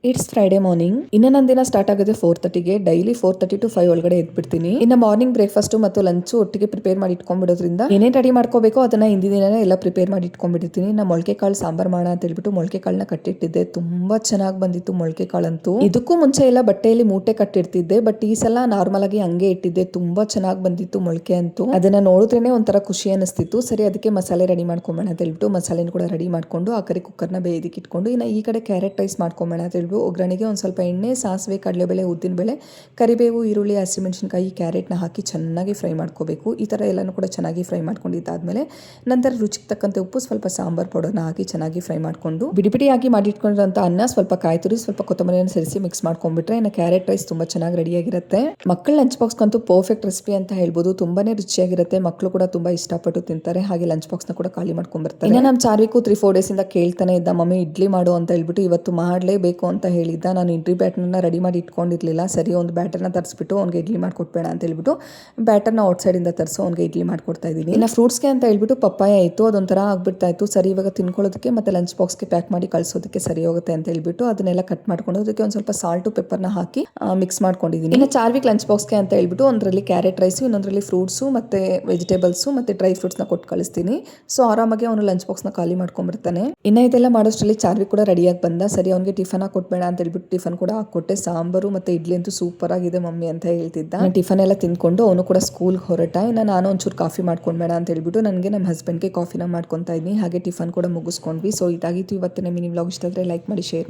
It's Friday morning. ಇನ್ನ ನನ್ನ ದಿನ ಸ್ಟಾರ್ಟ್ ಆಗುತ್ತೆ 4:30ಗೆ. ಡೈಲಿ 4:30 to 5 ಒಳಗಡೆ ಎದ್ಬಿಡ್ತೀನಿ. ಇನ್ನು ಮಾರ್ನಿಂಗ್ ಬ್ರೇಕ್ಫಾಸ್ಟ್ ಮತ್ತು ಲಂಚ್ ಒಟ್ಟಿಗೆ ಪ್ರಿಪೇರ್ ಮಾಡಿ ಇಟ್ಕೊಂಡ್ಬಿಡೋದ್ರಿಂದ ಏನೇನ್ ರೆಡಿ ಮಾಡ್ಕೋಬೇಕೋ ಅದನ್ನ ಹಿಂದಿನ ದಿನನೇ ಎಲ್ಲ ಪ್ರಿಪೇರ್ ಮಾಡಿ ಇಟ್ಕೊಂಡ್ಬಿಡ್ತೀನಿ. ನಾ ಮೊಳಕೆ ಕಾಳು ಸಾಂಬಾರ್ ಮಾಡೋಣ ಅಂತ ಹೇಳ್ಬಿಟ್ಟು ಮೊಳಕೆ ಕಾಳನ್ನ ಕಟ್ಟಿಟ್ಟಿದ್ದೆ. ತುಂಬಾ ಚೆನ್ನಾಗಿ ಬಂದಿತ್ತು ಮೊಳಕೆ ಕಾಳಂತೂ. ಇದಕ್ಕೂ ಮುಂಚೆ ಎಲ್ಲ ಬಟ್ಟೆಯಲ್ಲಿ ಮೂಟೆ ಕಟ್ಟಿರ್ತಿದ್ದೆ, ಬಟ್ ಈ ಸಲ ನಾರ್ಮಲ್ ಆಗಿ ಹಂಗೆ ಇಟ್ಟಿದ್ದೆ. ತುಂಬಾ ಚೆನ್ನಾಗಿ ಬಂದಿತ್ತು ಮೊಳಕೆ ಅಂತೂ. ಅದನ್ನ ನೋಡಿದ್ರೇನೆ ಒಂಥರ ಖುಷಿ ಅನಿಸ್ತಿತ್ತು. ಸರಿ, ಅದಕ್ಕೆ ಮಸಾಲೆ ರೆಡಿ ಮಾಡ್ಕೊಂಬೋಣ ಅಂತ ಹೇಳ್ಬಿಟ್ಟು ಮಸಾಲೆನ ಕೂಡ ರೆಡಿ ಮಾಡ್ಕೊಂಡು ಆ ಕಡೆ ಕುಕ್ಕರ್ನ ಬೇಯದಿಕ್ಕೆ ಇಟ್ಕೊಂಡು ಇನ್ನು ಈ ಕಡೆ ಕ್ಯಾರೆಟ್ ರೈಸ್ ಮಾಡ್ಕೊಂಬೋಣ ಅಂತ ಹೇಳ್ಬಿಟ್ಟು ಒಗ್ಗರಣೆಗೆ ಒಂದು ಸ್ವಲ್ಪ ಎಣ್ಣೆ, ಸಾಸಿವೆ, ಕಡಲೆಬೇಳೆ, ಉದ್ದಿನಬೇಳೆ, ಕರಿಬೇವು, ಈರುಳ್ಳಿ, ಹಸಿಮೆಣಸಿನಕಾಯಿ, ಕ್ಯಾರೆಟ್ನ ಹಾಕಿ ಚೆನ್ನಾಗಿ ಫ್ರೈ ಮಾಡ್ಕೋಬೇಕು. ಈ ಥರ ಎಲ್ಲನೂ ಕೂಡ ಚೆನ್ನಾಗಿ ಫ್ರೈ ಮಾಡ್ಕೊಂಡಿದ್ದಾದ್ಮೇಲೆ ನಂತರ ರುಚಿಗೆ ತಕ್ಕಂತೆ ಉಪ್ಪು, ಸ್ವಲ್ಪ ಸಾಂಬಾರ್ ಪೌಡರ್ನ ಹಾಕಿ ಚೆನ್ನಾಗಿ ಫ್ರೈ ಮಾಡಿಕೊಂಡು ಬಿಡಿಬಿಡಿಯಾಗಿ ಮಾಡಿಟ್ಕೊಂಡಿರೋಂಥ ಅನ್ನ, ಸ್ವಲ್ಪ ಕಾಯಿ ತುರಿ, ಸ್ವಲ್ಪ ಕೊತ್ತಂಬರಿಯನ್ನು ಸೇರಿಸಿ ಮಿಕ್ಸ್ ಮಾಡ್ಕೊಂಡ್ಬಿಟ್ರೆ ಇನ್ನು ಕ್ಯಾರೆಟ್ ರೈಸ್ ತುಂಬಾ ಚೆನ್ನಾಗಿ ರೆಡಿಯಾಗಿರುತ್ತೆ. ಮಕ್ಕಳ ಲಂಚ್ ಬಾಕ್ಸ್ಗಂತೂ ಪರ್ಫೆಕ್ಟ್ ರೆಸಿಪಿ ಅಂತ ಹೇಳ್ಬೋದು. ತುಂಬಾನೇ ರುಚಿಯಾಗಿರುತ್ತೆ. ಮಕ್ಕಳು ಕೂಡ ತುಂಬಾ ಇಷ್ಟಪಟ್ಟು ತಿಂತಾರೆ. ಹಾಗೆ ಲಂಚ್ ಬಾಕ್ಸ್ನ ಕೂಡ ಖಾಲಿ ಮಾಡ್ಕೊಂಡ್ಬರ್ತಾರೆ. ಇನ್ನು ನಮ್ಮ ಚಾರ್ವಿಕು 3-4 ಡೇಸಿಂದ ಕೇಳ್ತಾನೆ ಇದ್ದ, ಮಮ್ಮಿ ಇಡ್ಲಿ ಮಾಡು ಅಂತ ಹೇಳ್ಬಿಟ್ಟು. ಇವತ್ತು ಮಾಡಲೇಬೇಕು ಅಂತ ಹೇಳಿದ್ದ. ನಾನು ಇಡ್ಲಿ ಬ್ಯಾಟರ್ನ ರೆಡಿ ಮಾಡಿ ಇಟ್ಕೊಂಡಿರ್ಲಿಲ್ಲ. ಸರಿ, ಒಂದು ಬ್ಯಾಟರ್ನ ತರಿಸ್ಬಿಟ್ಟು ಅವ್ನಿಗೆ ಇಡ್ಲಿ ಮಾಡ್ಕೊಟ್ಬೇಡ ಅಂತ ಹೇಳ್ಬಿಟ್ಟು ಬ್ಯಾಟರ್ನ ಔಟ್ ಸೈಡ್ ಇಂದ ತರಿಸೋ ಅವ್ನಿಗೆ ಇಡ್ಲಿ ಮಾಡ್ಕೊಡ್ತಾ ಇದ್ದೀನಿ. ಇನ್ನು ಫ್ರೂಟ್ಸ್ಗೆ ಅಂತ ಹೇಳ್ಬಿಟ್ಟು ಪಪ್ಪಾಯ ಇತ್ತು, ಅದೊಂಥರ ಆಗ್ಬಿಡ್ತಾ ಇತ್ತು. ಸರಿ, ಇವಾಗ ತಿನ್ಕೊಳ್ಳೋದಕ್ಕೆ ಮತ್ತೆ ಲಂಚ್ ಬಾಕ್ಸ್ಗೆ ಪ್ಯಾಕ್ ಮಾಡಿ ಕಳ್ಸೋದಕ್ಕೆ ಸರಿ ಹೋಗುತ್ತೆ ಅಂತ ಹೇಳ್ಬಿಟ್ಟು ಅದನ್ನೆಲ್ಲ ಕಟ್ ಮಾಡ್ಕೊಂಡು ಅದಕ್ಕೆ ಒಂದು ಸ್ವಲ್ಪ ಸಾಲ್ಟು ಪೆಪ್ಪರ್ನ ಹಾಕಿ ಮಿಕ್ಸ್ ಮಾಡ್ಕೊಂಡಿದ್ದೀನಿ. ಇನ್ನು ಚಾರ್ವಿಕ್ ಲಂಚ್ ಬಾಕ್ಸ್ಗೆ ಅಂತ ಹೇಳ್ಬಿಟ್ಟು ಒಂದರಲ್ಲಿ ಕ್ಯಾರೆಟ್ ರೈಸು, ಇನ್ನೊಂದರಲ್ಲಿ ಫ್ರೂಟ್ಸು ಮತ್ತೆ ವೆಜಿಟೇಬಲ್ಸು ಮತ್ತೆ ಡ್ರೈ ಫ್ರೂಟ್ಸ್ನ ಕೊಟ್ಟು ಕಳಿಸ್ತೀನಿ. ಸೊ ಆರಾಮಾಗಿ ಅವನು ಲಂಚ್ ಬಾಕ್ಸ್ನ ಖಾಲಿ ಮಾಡ್ಕೊಂಡ್ಬಿಡ್ತಾನೆ. ಇನ್ನು ಇದೆಲ್ಲ ಮಾಡೋಷ್ಟರಲ್ಲಿ ಚಾರ್ವಿಕ್ ಕೂಡ ರೆಡಿಯಾಗಿ ಬಂದ. ಸರಿ, ಅವ್ನಿಗೆ ಟಿಫನ್ ಕೊಟ್ಬೇಡ ಅಂತ ಹೇಳ್ಬಿಟ್ಟು ಟಿಫನ್ ಕೂಡ ಹಾಕೊಟ್ಟೆ. ಸಾಂಬಾರು ಮತ್ತೆ ಇಡ್ಲಿ ಅಂತೂ ಸೂಪರ್ ಆಗಿದೆ ಮಮ್ಮಿ ಅಂತ ಹೇಳ್ತಿದ್ದ. ಟಿಫನ್ ಎಲ್ಲ ತಿನ್ಕೊಂಡು ಅವನು ಕೂಡ ಸ್ಕೂಲ್ ಹೊರಟ. ಇನ್ನು ನಾನು ಒಂಚೂರು ಕಾಫಿ ಮಾಡ್ಕೊಂಡ್ಬೇಡ ಅಂತ ಹೇಳ್ಬಿಟ್ಟು ನನಗೆ ನಮ್ಮ ಹಸ್ಬೆಂಡ್ಗೆ ಕಾಫಿನ ಮಾಡ್ಕೊತಾ ಇದ್ದೀನಿ. ಹಾಗೆ ಟಿಫನ್ ಕೂಡ ಮುಗಿಸ್ಕೊಂಡ್ವಿ. ಸೊ ಇದಾಗಿತ್ತು ಇವತ್ತಿನ ಮಿನಿ ವ್ಲಾಗ್. ಇಷ್ಟ ಆದರೆ ಲೈಕ್ ಮಾಡಿ, ಶೇರ್